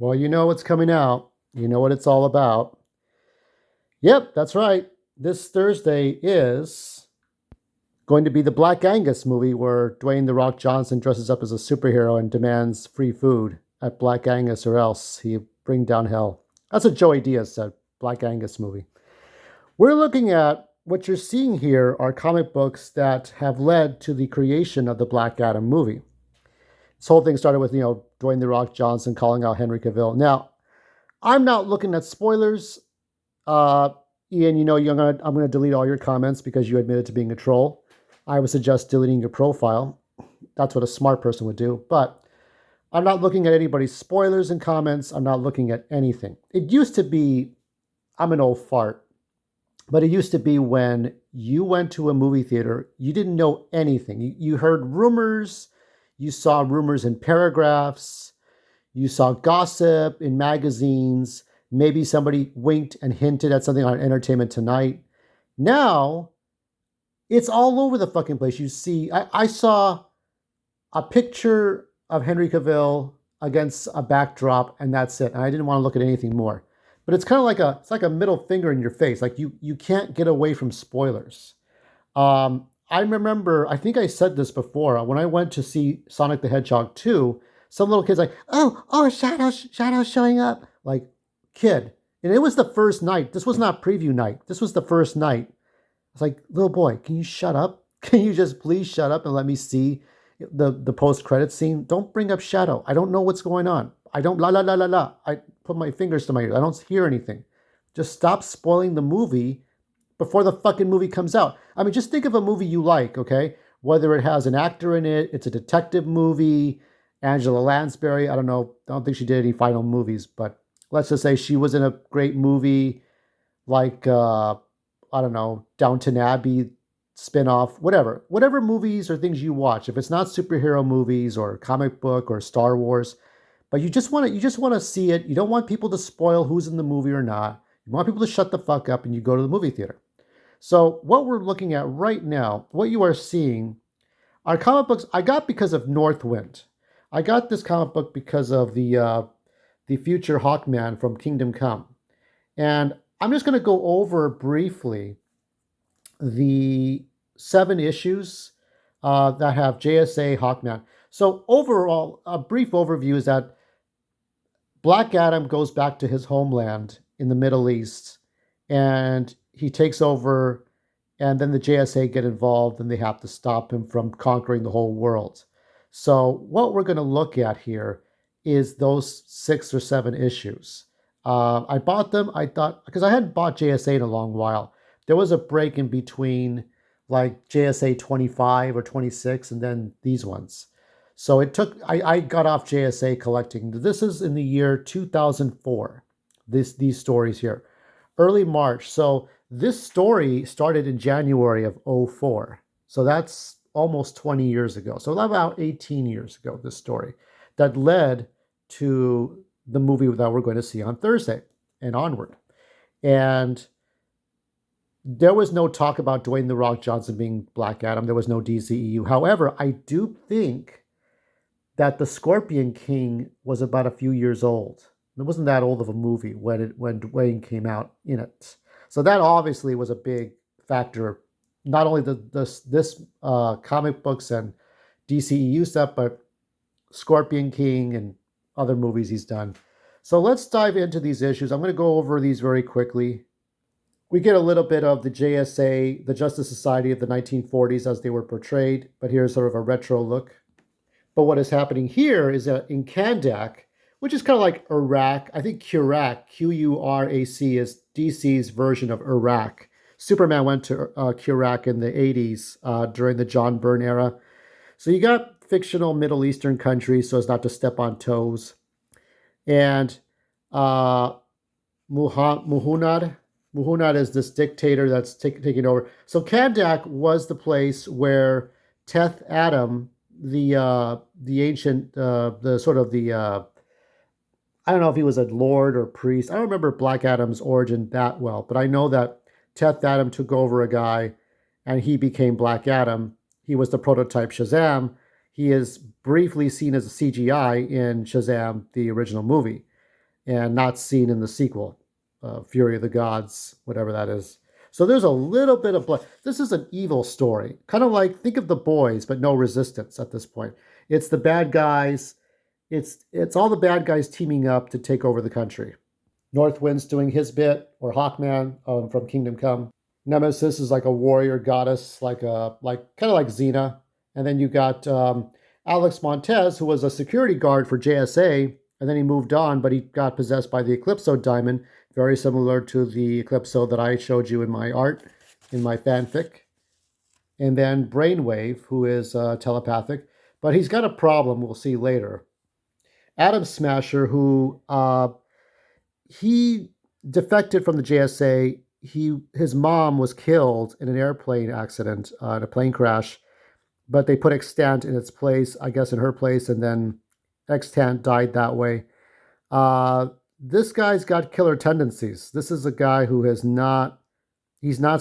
Well, you know what's coming out. You know what it's all about. Yep, that's right. This Thursday is going to be the Black Angus movie where Dwayne The Rock Johnson dresses up as a superhero and demands free food at Black Angus or else he bring down hell. That's what Joey Diaz said, Black Angus movie. We're looking at what you're seeing here are comic books that have led to the creation of the Black Adam movie. This whole thing started with, Dwayne The Rock Johnson calling out Henry Cavill. Now, I'm not looking at spoilers. Uh, Ian, I'm going to delete all your comments because you admitted to being a troll. I would suggest deleting your profile. That's what a smart person would do. But I'm not looking at anybody's spoilers and comments. I'm not looking at anything. It used to be, I'm an old fart, but it used to be when you went to a movie theater, you didn't know anything. You heard rumors, you saw rumors in paragraphs, you saw gossip in magazines. Maybe somebody winked and hinted at something on Entertainment Tonight. Now, it's all over the fucking place. You see, I saw a picture of Henry Cavill against a backdrop, and that's it. And I didn't want to look at anything more. But it's kind of like a middle finger in your face. Like you can't get away from spoilers. I remember, I think I said this before, when I went to see Sonic the Hedgehog 2, some little kid's like, oh, Shadow's showing up. Like, kid. And it was the first night. This was not preview night. This was the first night. It's like, little boy, can you shut up? Can you just please shut up and let me see the post-credit scene? Don't bring up Shadow. I don't know what's going on. I don't, la, la, la, la, la. I put my fingers to my ears. I don't hear anything. Just stop spoiling the movie before the fucking movie comes out. I mean, just think of a movie you like, okay? Whether it has an actor in it, it's a detective movie, Angela Lansbury, I don't know. I don't think she did any final movies, but let's just say she was in a great movie like, I don't know, Downton Abbey spinoff, whatever movies or things you watch. If it's not superhero movies or comic book or Star Wars, but you just want to see it. You don't want people to spoil who's in the movie or not. You want people to shut the fuck up and you go to the movie theater. So what we're looking at right now, what you are seeing are comic books I got because of Northwind. I got this comic book because of the future Hawkman from Kingdom Come. And I'm just going to go over briefly the 7 issues that have JSA Hawkman. So overall, a brief overview is that Black Adam goes back to his homeland in the Middle East and he takes over, and then the JSA get involved and they have to stop him from conquering the whole world. So what we're going to look at here is those 6 or 7 issues. I bought them, I thought, because I hadn't bought JSA in a long while. There was a break in between like JSA 25 or 26 and then these ones. So I got off JSA collecting. This is in the year 2004, these stories here. Early March. So this story started in January of '04. So that's almost 20 years ago. So about 18 years ago, this story that led to the movie that we're going to see on Thursday and onward. And there was no talk about Dwayne The Rock Johnson being Black Adam. There was no DCEU. However, I do think that The Scorpion King was about a few years old. It wasn't that old of a movie when Dwayne came out in it. So that obviously was a big factor, not only this comic books and DCEU stuff, but Scorpion King and other movies he's done. So let's dive into these issues. I'm going to go over these very quickly. We get a little bit of the JSA, the Justice Society of the 1940s as they were portrayed, but here's sort of a retro look. But what is happening here is that in Kandak, which is kind of like Iraq, I think Qurac, Qurac is DC's version of Iraq. Superman went to Qurac in the 80s during the John Byrne era. So you got fictional Middle Eastern countries so as not to step on toes. And Muhunad is this dictator that's taking over. So Kandak was the place where Teth Adam, the ancient, the sort of the, I don't know if he was a lord or priest. I don't remember Black Adam's origin that well, but I know that Teth Adam took over a guy and he became Black Adam. He was the prototype Shazam. He is briefly seen as a CGI in Shazam, the original movie. and not seen in the sequel, Fury of the Gods, whatever that is. So there's a little bit of blood. This is an evil story, kind of like think of The Boys, but no resistance at this point. It's the bad guys. It's all the bad guys teaming up to take over the country. Northwind's doing his bit, or Hawkman from Kingdom Come. Nemesis is like a warrior goddess, like kind of like Xena. And then you got Alex Montez, who was a security guard for JSA, and then he moved on, but he got possessed by the Eclipso diamond, very similar to the Eclipso that I showed you in my art, in my fanfic. And then Brainwave, who is telepathic, but he's got a problem we'll see later. Atom Smasher, who he defected from the JSA. His mom was killed in an airplane accident, in a plane crash, but they put Extant in its place, I guess in her place, and then Extant died that way. This guy's got killer tendencies. This is a guy who he's not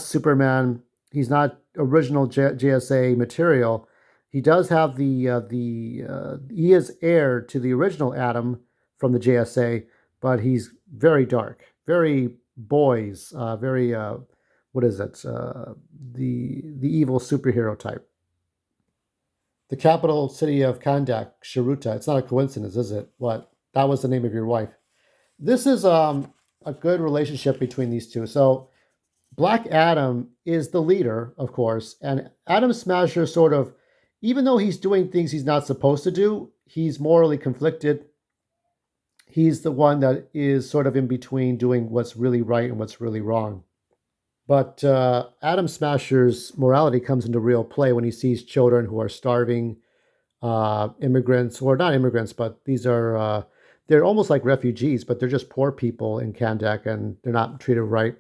Superman. He's not original JSA material. He does have he is heir to the original Atom from the JSA, but he's very dark, very boys, very what is it? The evil superhero type. The capital city of Kandak, Sharuta. It's not a coincidence, is it? What? That was the name of your wife. This is a good relationship between these two. So Black Adam is the leader, of course, and Atom Smasher sort of, even though he's doing things he's not supposed to do, he's morally conflicted. He's the one that is sort of in between doing what's really right and what's really wrong. But Atom Smasher's morality comes into real play when he sees children who are starving, immigrants, or not immigrants, but these are, they're almost like refugees, but they're just poor people in Kandak and they're not treated right.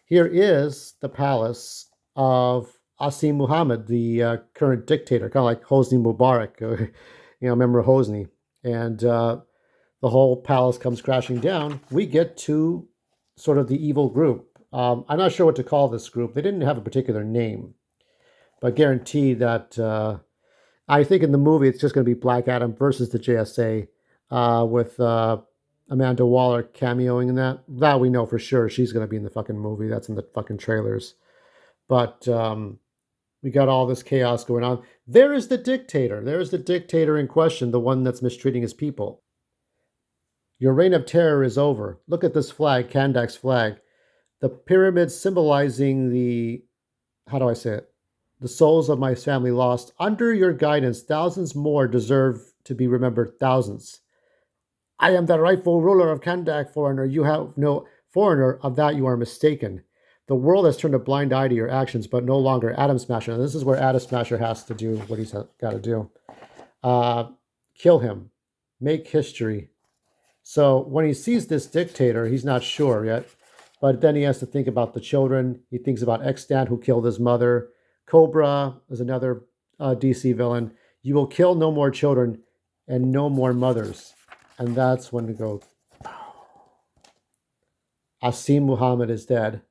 Here is the palace of Asim Muhammad, the current dictator, kind of like Hosni Mubarak, remember Hosni. And the whole palace comes crashing down. We get to sort of the evil group. I'm not sure what to call this group. They didn't have a particular name, but guarantee that I think in the movie it's just going to be Black Adam versus the JSA with Amanda Waller cameoing in that. That we know for sure. She's going to be in the fucking movie. That's in the fucking trailers. But we got all this chaos going on. There is the dictator. There is the dictator in question, the one that's mistreating his people. Your reign of terror is over. Look at this flag, Kandak's flag. The pyramids symbolizing the, how do I say it? The souls of my family lost. Under your guidance, thousands more deserve to be remembered. Thousands. I am the rightful ruler of Kandak, foreigner. You have no foreigner. Of that you are mistaken. The world has turned a blind eye to your actions, but no longer Atom Smasher. And this is where Atom Smasher has to do what he's got to do. Kill him. Make history. So when he sees this dictator, he's not sure yet. But then he has to think about the children. He thinks about Extant, who killed his mother. Cobra is another DC villain. You will kill no more children and no more mothers. And that's when we go, Asim Muhammad is dead,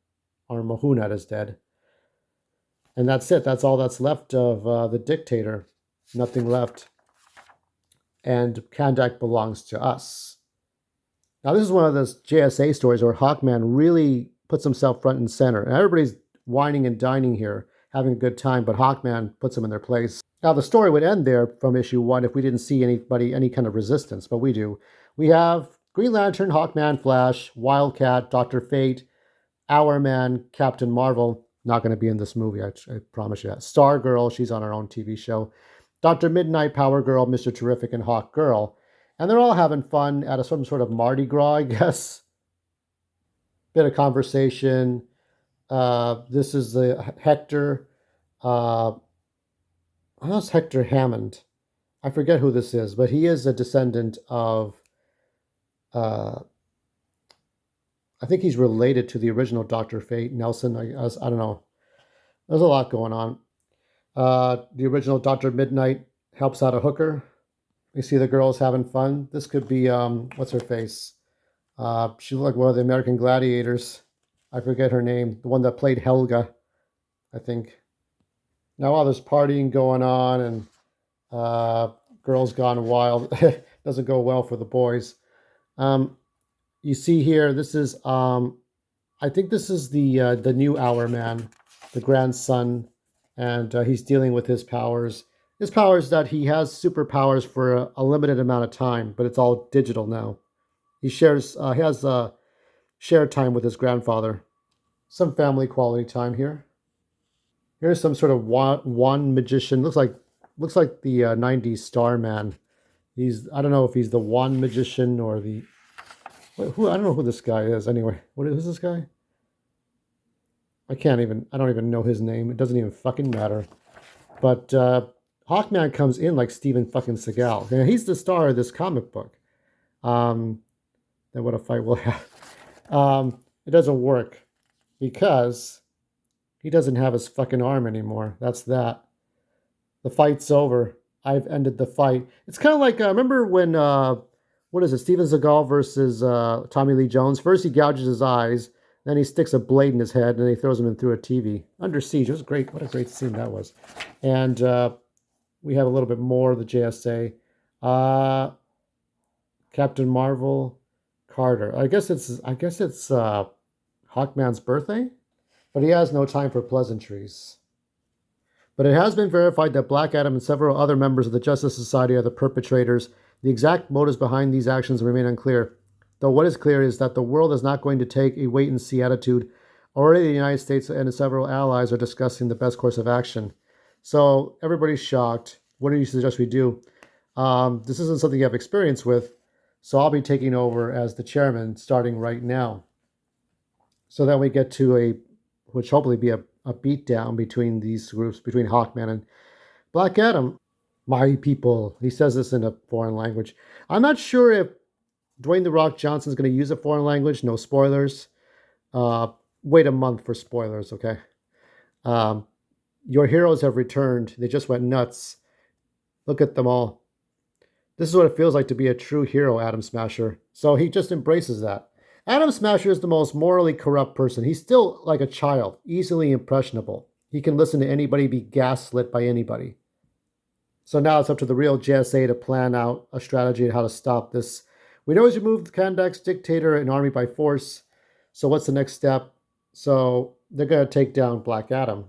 or Mahunat is dead. And that's it. That's all that's left of the dictator. Nothing left. And Kandak belongs to us. Now, this is one of those JSA stories where Hawkman really puts himself front and center. And everybody's whining and dining here, having a good time, but Hawkman puts them in their place. Now, the story would end there from issue 1 if we didn't see any kind of resistance, but we do. We have Green Lantern, Hawkman, Flash, Wildcat, Dr. Fate, Hourman, Captain Marvel. Not going to be in this movie, I promise you that. Stargirl, she's on her own TV show. Dr. Midnight, Power Girl, Mr. Terrific, and Hawk Girl. And they're all having fun at some sort of Mardi Gras, I guess. Bit of conversation. This is the Hector. How's Hector Hammond? I forget who this is, but he is a descendant of... I think he's related to the original Dr. Fate, Nelson. I don't know. There's a lot going on. The original Dr. Midnight helps out a hooker. We see the girls having fun. This could be, what's her face? She looked like one of the American Gladiators. I forget her name. The one that played Helga, I think. Now while there's partying going on and girls gone wild, doesn't go well for the boys. you see here, this is I think this is the new Hour Man, the grandson, and he's dealing with his powers. His powers that he has superpowers for a limited amount of time, but it's all digital now. He has shared time with his grandfather. Some family quality time here. Here's some sort of one magician. Looks like the '90s Starman. He's I don't know if he's the one magician or the who I don't know who this guy is anyway. Who's this guy? I don't even know his name. It doesn't even fucking matter. But Hawkman comes in like Steven fucking Seagal. And he's the star of this comic book. Um, then what a fight we'll have. It doesn't work because he doesn't have his fucking arm anymore. That's that. The fight's over. I've ended the fight. It's kind of like remember when what is it? Steven Seagal versus Tommy Lee Jones. First he gouges his eyes, then he sticks a blade in his head, and then he throws him in through a TV. Under Siege. It was great. What a great scene that was. And we have a little bit more of the JSA. Captain Marvel, Carter. I guess it's Hawkman's birthday, but he has no time for pleasantries. But it has been verified that Black Adam and several other members of the Justice Society are the perpetrators. The exact motives behind these actions remain unclear, though what is clear is that the world is not going to take a wait-and-see attitude. Already the United States and several allies are discussing the best course of action. So everybody's shocked. What do you suggest we do? This isn't something you have experience with, so I'll be taking over as the chairman starting right now. So then we get to which hopefully be a beatdown between these groups, between Hawkman and Black Adam. My people. He says this in a foreign language. I'm not sure if Dwayne The Rock Johnson's going to use a foreign language. No spoilers. Wait a month for spoilers, okay? Your heroes have returned. They just went nuts. Look at them all. This is what it feels like to be a true hero, Atom Smasher. So he just embraces that. Atom Smasher is the most morally corrupt person. He's still like a child, easily impressionable. He can listen to anybody, be gaslit by anybody. So now it's up to the real JSA to plan out a strategy on how to stop this. We know he's removed Kandak's dictator and army by force. So what's the next step? So they're going to take down Black Adam.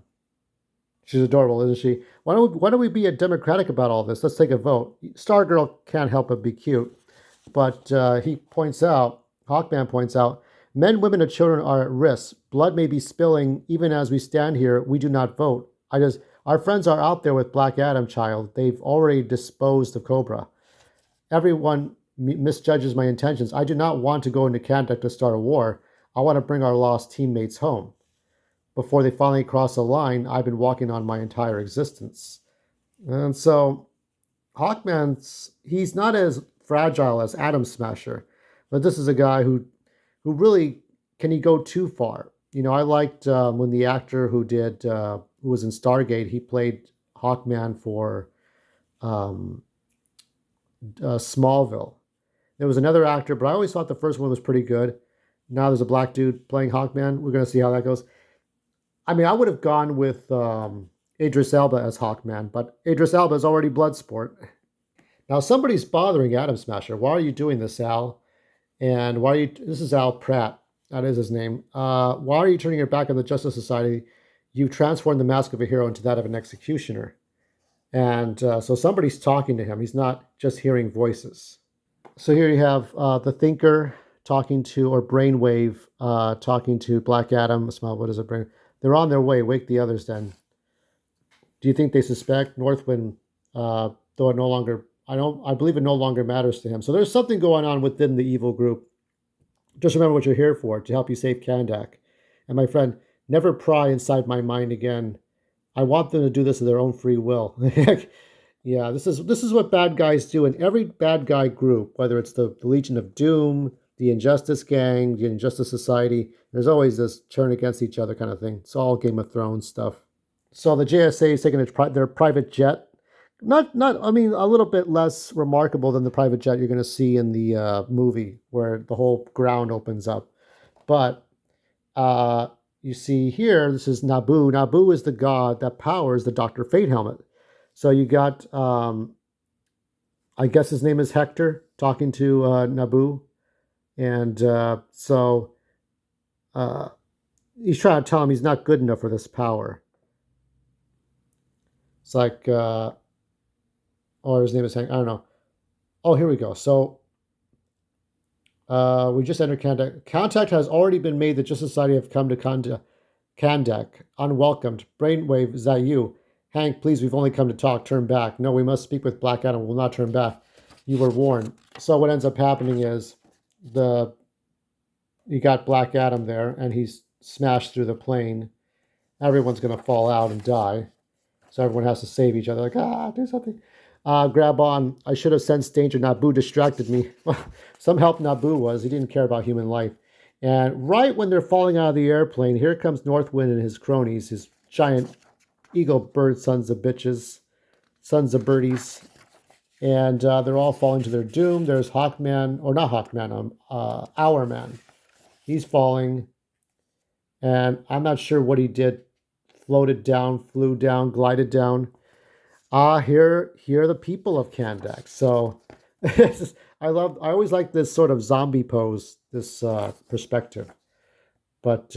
She's adorable, isn't she? Why don't we be democratic about all this? Let's take a vote. Stargirl can't help but be cute. But Hawkman points out, men, women, and children are at risk. Blood may be spilling. Even as we stand here, we do not vote. Our friends are out there with Black Adam, child. They've already disposed of Cobra. Everyone misjudges my intentions. I do not want to go into Kandak to start a war. I want to bring our lost teammates home. Before they finally cross the line, I've been walking on my entire existence. And so he's not as fragile as Atom Smasher, but this is a guy who really, can he go too far? You know, I liked when the actor who was in Stargate, he played Hawkman for Smallville. There was another actor, but I always thought the first one was pretty good. Now there's a black dude playing Hawkman. We're going to see how that goes. I mean, I would have gone with Idris Elba as Hawkman, but Idris Elba is already Bloodsport. Now somebody's bothering Atom Smasher. Why are you doing this, Al? And this is Al Pratt. That is his name. Why are you turning your back on the Justice Society? You've transformed the mask of a hero into that of an executioner. And so somebody's talking to him. He's not just hearing voices. So here you have the Thinker talking to, or Brainwave talking to Black Adam. What is it, Brain? They're on their way. Wake the others then. Do you think they suspect Northwind, though it no longer, I believe it no longer matters to him. So there's something going on within the evil group. Just remember what you're here for, to help you save Kandak. And my friend, never pry inside my mind again. I want them to do this of their own free will. Yeah, this is what bad guys do in every bad guy group, whether it's the Legion of Doom, the Injustice Gang, the Injustice Society. There's always this turn against each other kind of thing. It's all Game of Thrones stuff. So the JSA is taking their private jet. I mean, a little bit less remarkable than the private jet you're going to see in the movie, where the whole ground opens up. But you see here, this is Nabu. Nabu is the god that powers the Dr. Fate helmet. So you got, I guess his name is Hector, talking to Nabu. And uh, he's trying to tell him he's not good enough for this power. It's like, oh, his name is Hank. I don't know. Oh, here we go. So we just entered Kandak. Contact has already been made. The Just Society have come to Kandak. Unwelcomed. Brainwave, is that you? Hank, please, we've only come to talk. Turn back. No, we must speak with Black Adam. We'll not turn back. You were warned. So what ends up happening is the you got Black Adam there, and he's smashed through the plane. Everyone's gonna fall out and die. So everyone has to save each other. Like, do something. Grab on. I should have sensed danger. Nabu distracted me. Some help Nabu was. He didn't care about human life. And right when they're falling out of the airplane, here comes Northwind and his cronies, his giant eagle bird sons of bitches, sons of birdies. And they're all falling to their doom. There's Hawkman, or not Hawkman, Hourman. He's falling. And I'm not sure what he did. Floated down, flew down, glided down. Here are the people of Kandak. So I always like this sort of zombie pose, this perspective. But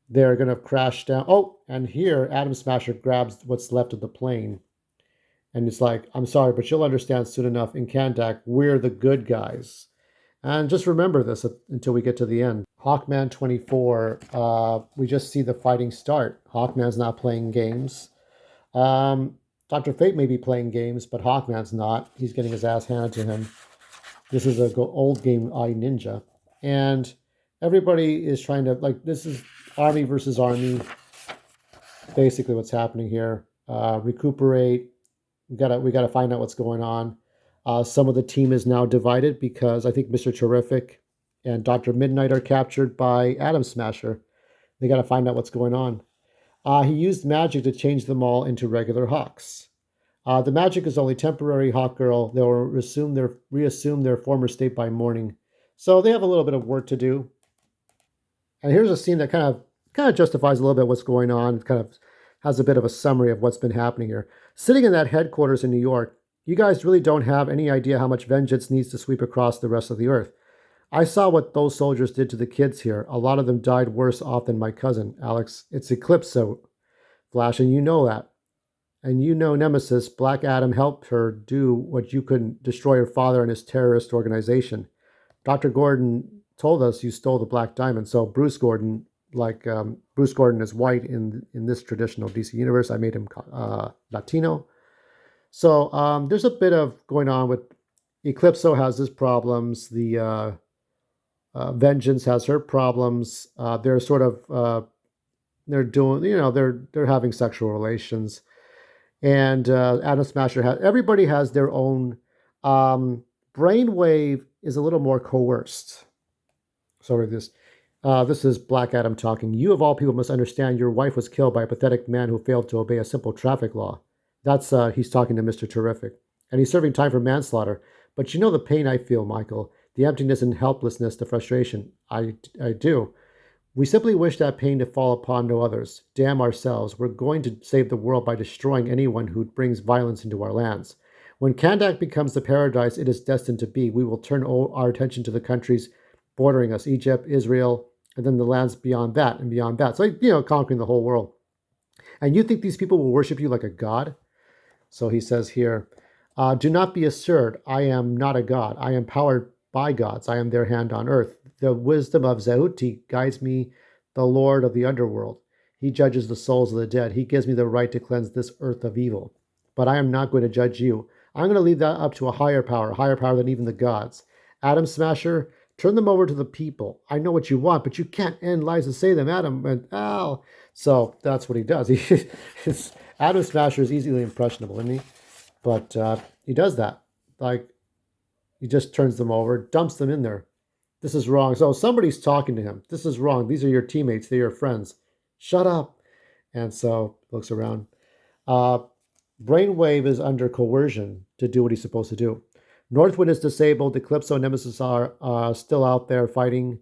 they're going to crash down. Oh, and here Atom Smasher grabs what's left of the plane. And it's like, I'm sorry, but you'll understand soon enough. In Kandak, we're the good guys. And just remember this until we get to the end. Hawkman 24, we just see the fighting start. Hawkman's not playing games. Dr. Fate may be playing games, but Hawkman's not. He's getting his ass handed to him. This is an old game, I Ninja. And everybody is trying to, like, this is army versus army. Basically what's happening here. Recuperate. We gotta find out what's going on. Some of the team is now divided because I think Mr. Terrific and Dr. Midnight are captured by Atom Smasher. They got to find out what's going on. He used magic to change them all into regular Hawks. The magic is only temporary. Hawkgirl. They'll reassume their former state by morning. So they have a little bit of work to do. And here's a scene that kind of justifies a little bit what's going on. It kind of has a bit of a summary of what's been happening here. Sitting in that headquarters in New York, you guys really don't have any idea how much vengeance needs to sweep across the rest of the earth. I saw what those soldiers did to the kids here. A lot of them died worse off than my cousin, Alex. It's Eclipso, Flash, and you know that. And you know Nemesis, Black Adam, helped her do what you couldn't, destroy her father and his terrorist organization. Dr. Gordon told us you stole the Black Diamond. So Bruce Gordon, Bruce Gordon is white in this traditional DC universe. I made him Latino. So there's a bit of going on with Eclipso has his problems. The Vengeance has her problems. They're sort of they're doing, they're having sexual relations, and Atom Smasher has, everybody has their own. Brainwave is a little more coerced. Sorry, this is Black Adam talking. You of all people must understand your wife was killed by a pathetic man who failed to obey a simple traffic law. That's he's talking to Mr. Terrific, and he's serving time for manslaughter. But you know the pain I feel, Michael. The emptiness and helplessness, the frustration. I do. We simply wish that pain to fall upon no others. Damn ourselves. We're going to save the world by destroying anyone who brings violence into our lands. When Kandak becomes the paradise it is destined to be, we will turn our attention to the countries bordering us, Egypt, Israel, and then the lands beyond that and beyond that. So, conquering the whole world. And you think these people will worship you like a god? So he says here, do not be absurd. I am not a god. I am powered by gods. I am their hand on earth. The wisdom of Zeuti guides me, the lord of the underworld. He judges the souls of the dead. He gives me the right to cleanse this earth of evil. But I am not going to judge you. I'm going to leave that up to a higher power than even the gods. Atom Smasher, turn them over to the people. I know what you want, but you can't end lies and say them, Adam and Al. So that's what he does. Atom Smasher is easily impressionable, isn't he? But he does that. Like, he just turns them over, dumps them in there. This is wrong. So somebody's talking to him. This is wrong. These are your teammates. They're your friends. Shut up. And so looks around. Brainwave is under coercion to do what he's supposed to do. Northwind is disabled. Eclipso and Nemesis are still out there fighting.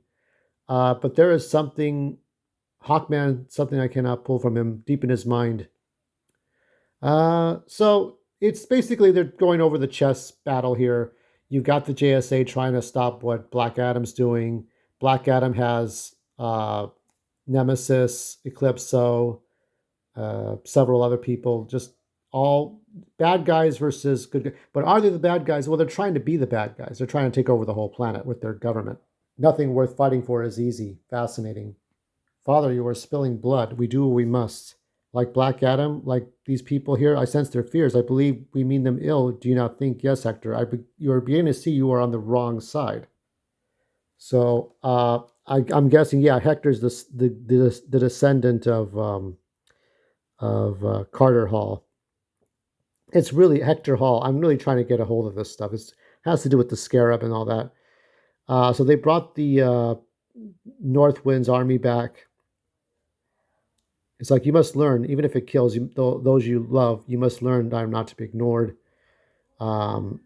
But there is something, Hawkman, something I cannot pull from him deep in his mind. So it's basically they're going over the chess battle here. You've got the JSA trying to stop what Black Adam's doing. Black Adam has Nemesis, Eclipso, several other people, just all bad guys versus good guys. But are they the bad guys? Well, they're trying to be the bad guys. They're trying to take over the whole planet with their government. Nothing worth fighting for is easy. Fascinating. Father, you are spilling blood. We do what we must. Like Black Adam, like these people here, I sense their fears. I believe we mean them ill. Do you not think? Yes, Hector. You are beginning to see you are on the wrong side. So I'm guessing, yeah, Hector's the descendant of Carter Hall. It's really Hector Hall. I'm really trying to get a hold of this stuff. It has to do with the Scarab and all that. So they brought the Northwind's army back. It's like, you must learn, even if it kills you, those you love, you must learn that I'm not to be ignored. Um,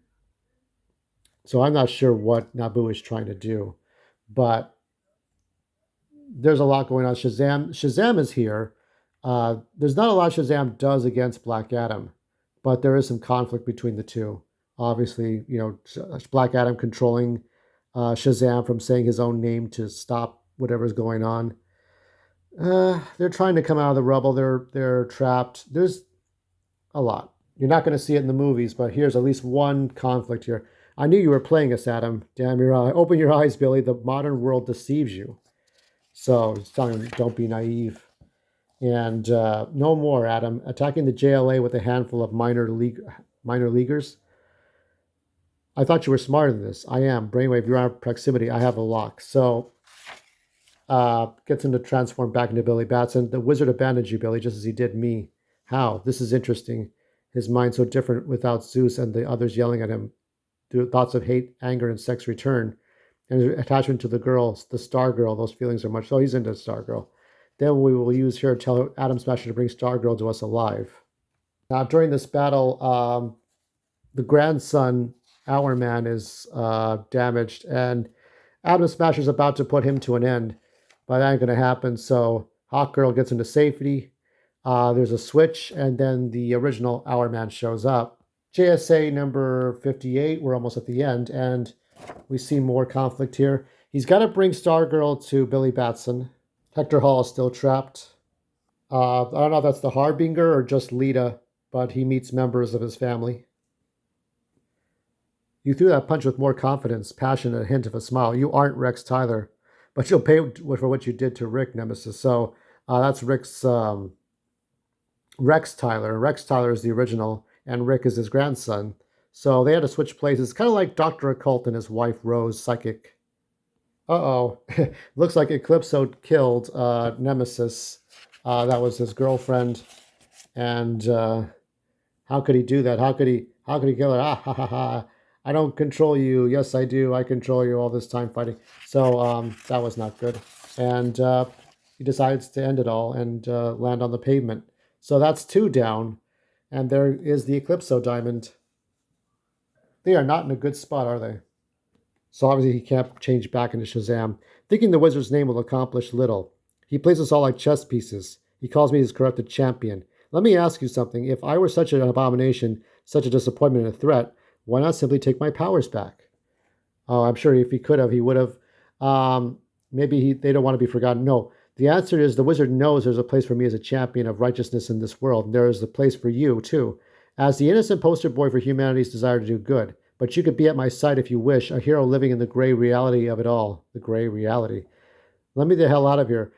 so I'm not sure what Naboo is trying to do, but there's a lot going on. Shazam is here. There's not a lot Shazam does against Black Adam, but there is some conflict between the two. Obviously, Black Adam controlling Shazam from saying his own name to stop whatever's going on. They're trying to come out of the rubble. They're trapped. There's a lot. You're not going to see it in the movies, but here's at least one conflict here. I knew you were playing us, Adam. Damn your eye. Open your eyes, Billy. The modern world deceives you. So it's telling him, don't be naive. And no more, Adam. Attacking the JLA with a handful of minor leaguers. I thought you were smarter than this. I am. Brainwave, you're out of proximity. I have a lock. So gets him to transform back into Billy Batson. The wizard abandoned you, Billy, just as he did me. How? This is interesting. His mind so different without Zeus and the others yelling at him. Through thoughts of hate, anger, and sex return. And his attachment to the girl, the Star Girl, those feelings are much. So he's into Star Girl. Then we will use here to tell Atom Smasher to bring Star Girl to us alive. Now, during this battle, the grandson, Our Man, is damaged, and Atom Smasher is about to put him to an end, but that ain't going to happen. So Hawk Girl gets into safety. There's a switch, and then the original Our Man shows up. JSA number 58, we're almost at the end, and we see more conflict here. He's got to bring Stargirl to Billy Batson. Hector Hall is still trapped. I don't know if that's the Harbinger or just Lita, but he meets members of his family. You threw that punch with more confidence, passion, and a hint of a smile. You aren't Rex Tyler, but you'll pay for what you did to Rick, Nemesis. So that's Rick's Rex Tyler. Rex Tyler is the original, and Rick is his grandson. So they had to switch places. Kind of like Dr. Occult and his wife, Rose, psychic. Uh-oh. Looks like Eclipso killed Nemesis. That was his girlfriend. And how could he do that? How could he kill her? Ah, ha, ha, ha. I don't control you. Yes, I do. I control you all this time fighting. So that was not good. And he decides to end it all and land on the pavement. So that's 2 down. And there is the Eclipso diamond. They are not in a good spot, are they? So obviously he can't change back into Shazam. Thinking the wizard's name will accomplish little. He plays us all like chess pieces. He calls me his corrupted champion. Let me ask you something. If I were such an abomination, such a disappointment and a threat, why not simply take my powers back? Oh, I'm sure if he could have, he would have. Maybe they don't want to be forgotten. No, the answer is the wizard knows there's a place for me as a champion of righteousness in this world. And there is a place for you, too, as the innocent poster boy for humanity's desire to do good. But you could be at my side if you wish, a hero living in the gray reality of it all. The gray reality. Let me the hell out of here.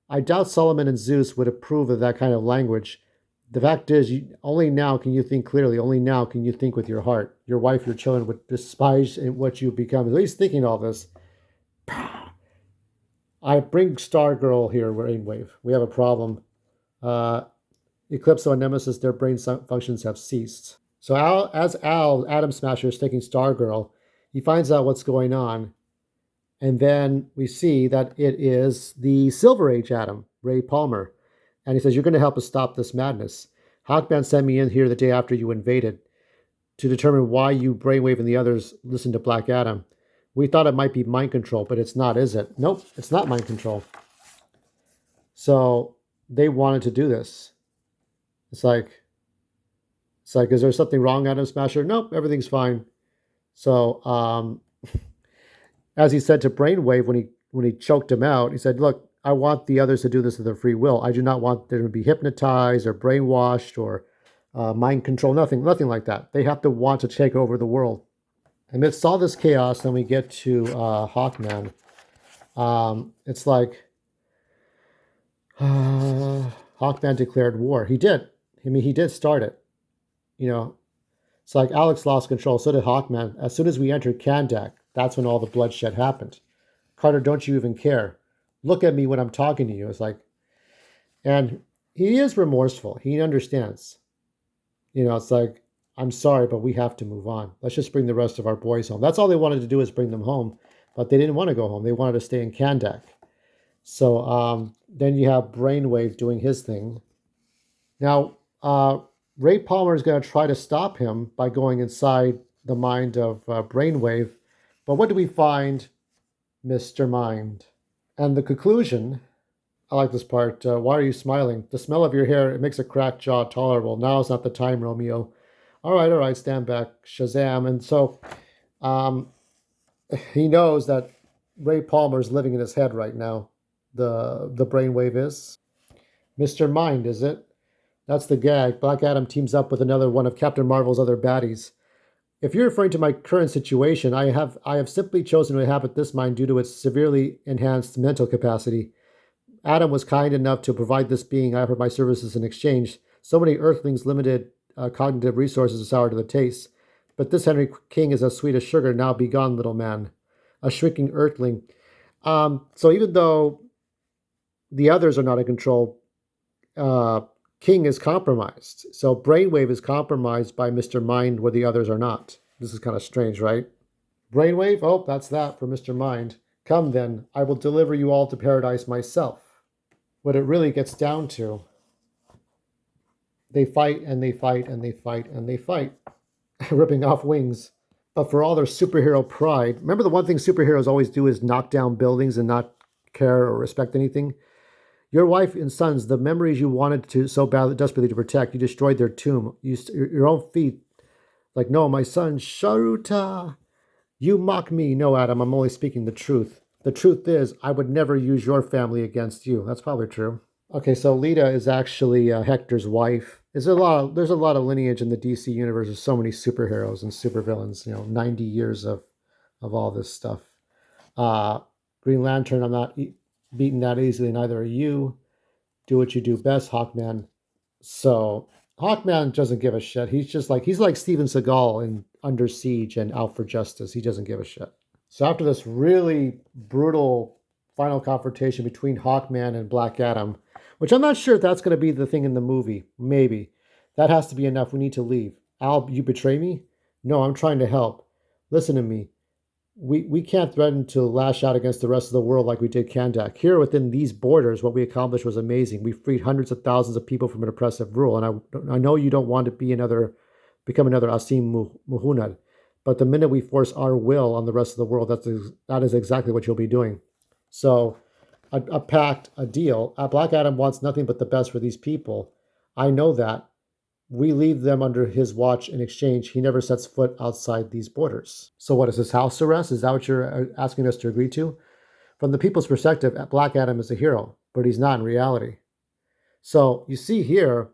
I doubt Solomon and Zeus would approve of that kind of language. The fact is, only now can you think clearly. Only now can you think with your heart. Your wife, your children would despise what you've become. At least thinking all this. I bring Stargirl here, Brainwave. We have a problem. Eclipso and Nemesis, their brain functions have ceased. So as Atom Smasher, is taking Stargirl, he finds out what's going on. And then we see that it is the Silver Age Atom, Ray Palmer. And he says, you're going to help us stop this madness. Hawkman sent me in here the day after you invaded to determine why you, Brainwave, and the others listened to Black Adam. We thought it might be mind control, but it's not, is it? Nope, it's not mind control. So they wanted to do this. It's like, is there something wrong, Atom Smasher? Nope, everything's fine. So, as he said to Brainwave when he choked him out, he said, "Look, I want the others to do this of their free will. I do not want them to be hypnotized or brainwashed or mind control. Nothing like that. They have to want to take over the world." Amidst all this chaos, then we get to Hawkman. It's like Hawkman declared war. He did. I mean, he did start it. You know, it's like Alex lost control. So did Hawkman. As soon as we entered Kandak, that's when all the bloodshed happened. Carter, don't you even care? Look at me when I'm talking to you. It's like, and he is remorseful. He understands. It's like, I'm sorry, but we have to move on. Let's just bring the rest of our boys home. That's all they wanted to do is bring them home, but they didn't want to go home. They wanted to stay in Kandak. So then you have Brainwave doing his thing. Now, Ray Palmer is going to try to stop him by going inside the mind of Brainwave. But what do we find, Mr. Mind? And the conclusion, I like this part. Why are you smiling? The smell of your hair, it makes a cracked jaw tolerable. Now is not the time, Romeo. All right, stand back, Shazam. And so he knows that Ray Palmer is living in his head right now. The brainwave is. Mr. Mind, is it? That's the gag. Black Adam teams up with another one of Captain Marvel's other baddies. If you're referring to my current situation, I have simply chosen to inhabit this mind due to its severely enhanced mental capacity. Adam was kind enough to provide this being. I offered my services in exchange. So many Earthlings' limited cognitive resources are sour to the taste. But this Henry King is as sweet as sugar. Now be gone, little man. A shrinking Earthling. So even though the others are not in control, King is compromised. So Brainwave is compromised by Mr. Mind where the others are not. This is kind of strange, right? Brainwave? Oh, that's that for Mr. Mind. Come then, I will deliver you all to paradise myself. What it really gets down to, they fight and they fight and they fight and they fight, ripping off wings. But for all their superhero pride, remember the one thing superheroes always do is knock down buildings and not care or respect anything? Your wife and sons, the memories you wanted to so badly, desperately to protect, you destroyed their tomb. Your own feet, like, no, my son, Sharuta, you mock me. No, Adam, I'm only speaking the truth. The truth is, I would never use your family against you. That's probably true. Okay, so Lita is actually Hector's wife. There's a lot of lineage in the DC universe. There's so many superheroes and supervillains. 90 years of all this stuff. Green Lantern, I'm not beaten that easily. Neither are you. Do what you do best, Hawkman. So Hawkman doesn't give a shit. He's like Steven Seagal in Under Siege and Out for Justice. He doesn't give a shit. So after this really brutal final confrontation between Hawkman and Black Adam, which I'm not sure if that's going to be the thing in the movie. Maybe. That has to be enough. We need to leave. Al, you betray me? No, I'm trying to help. Listen to me. We can't threaten to lash out against the rest of the world like we did Kandak. Here within these borders, what we accomplished was amazing. We freed hundreds of thousands of people from an oppressive rule. And I know you don't want to become another Asim Muhunad. But the minute we force our will on the rest of the world, that is exactly what you'll be doing. So a pact, a deal. Black Adam wants nothing but the best for these people. I know that. We leave them under his watch in exchange. He never sets foot outside these borders. So what is this, house arrest? Is that what you're asking us to agree to? From the people's perspective, Black Adam is a hero, but he's not in reality. So you see here,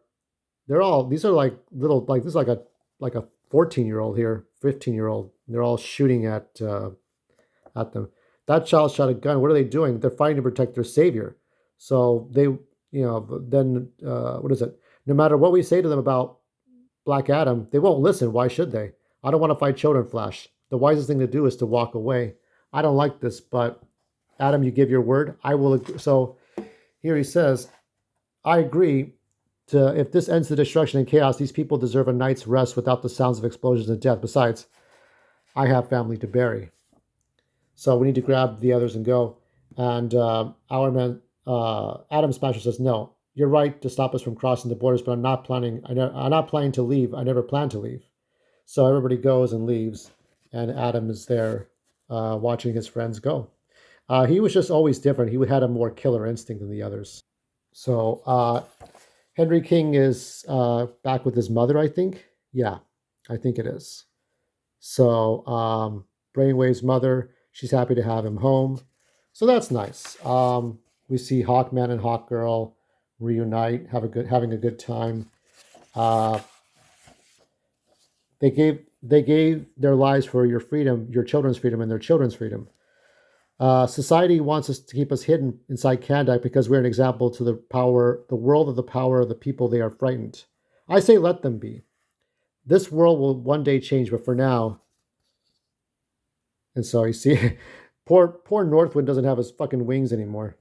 these are like little, like this is like a 14-year-old here, 15-year-old. They're all shooting at them. That child shot a gun. What are they doing? They're fighting to protect their savior. So they, then what is it? No matter what we say to them about Black Adam, they won't listen. Why should they? I don't want to fight children, Flash. The wisest thing to do is to walk away. I don't like this, but Adam, you give your word. I will agree. So here he says, I agree to, if this ends the destruction and chaos, these people deserve a night's rest without the sounds of explosions and death. Besides, I have family to bury. So we need to grab the others and go. And our man, Adam Smasher says, no, you're right to stop us from crossing the borders, but I'm not planning to leave. I never plan to leave. So everybody goes and leaves, and Adam is there watching his friends go. He was just always different. He had a more killer instinct than the others. So Henry King is back with his mother, I think. Yeah, I think it is. So Brainwave's mother, she's happy to have him home. So that's nice. We see Hawkman and Hawkgirl reunite, having a good time. Uh, they gave their lives for your freedom, your children's freedom, and their children's freedom. Society wants us to keep us hidden inside Kandak because we're an example to the world of the power of the people they are frightened. I say let them be. This world will one day change, but for now, and so you see, poor Northwind doesn't have his fucking wings anymore.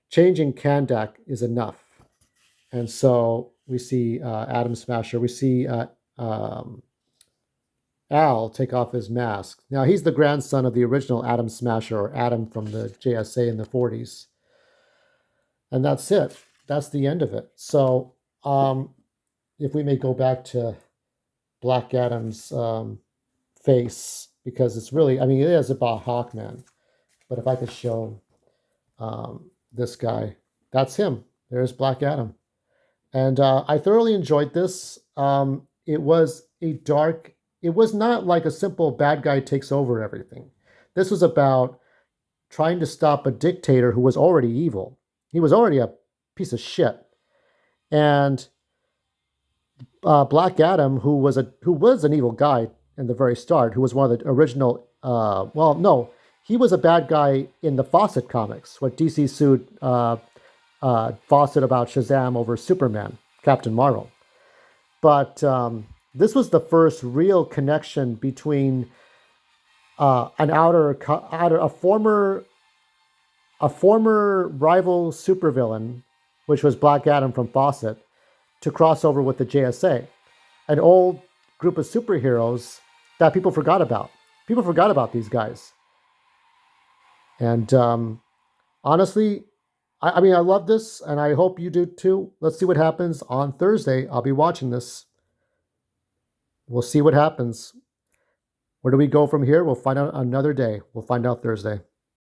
Changing Kandak is enough. And so we see Atom Smasher. We see um, Al take off his mask. Now, he's the grandson of the original Atom Smasher, or Atom from the JSA in the 40s. And that's it. That's the end of it. So, if we may go back to Black Adam's face, because it's really, I mean, it is about Hawkman. But if I could show this guy, that's him. There's Black Adam. And I thoroughly enjoyed this. It was it was not like a simple bad guy takes over everything. This was about trying to stop a dictator who was already evil. He was already a piece of shit. And Black Adam, who was an evil guy in the very start, who was one of the original. Well, no, he was a bad guy in the Fawcett comics, what DC sued Fawcett about Shazam over Superman, Captain Marvel. But this was the first real connection between a former rival supervillain, which was Black Adam from Fawcett, to cross over with the JSA, an old group of superheroes that people forgot about. People forgot about these guys. And honestly, I mean, I love this, and I hope you do too. Let's see what happens on Thursday. I'll be watching this. We'll see what happens. Where do we go from here? We'll find out another day. We'll find out Thursday.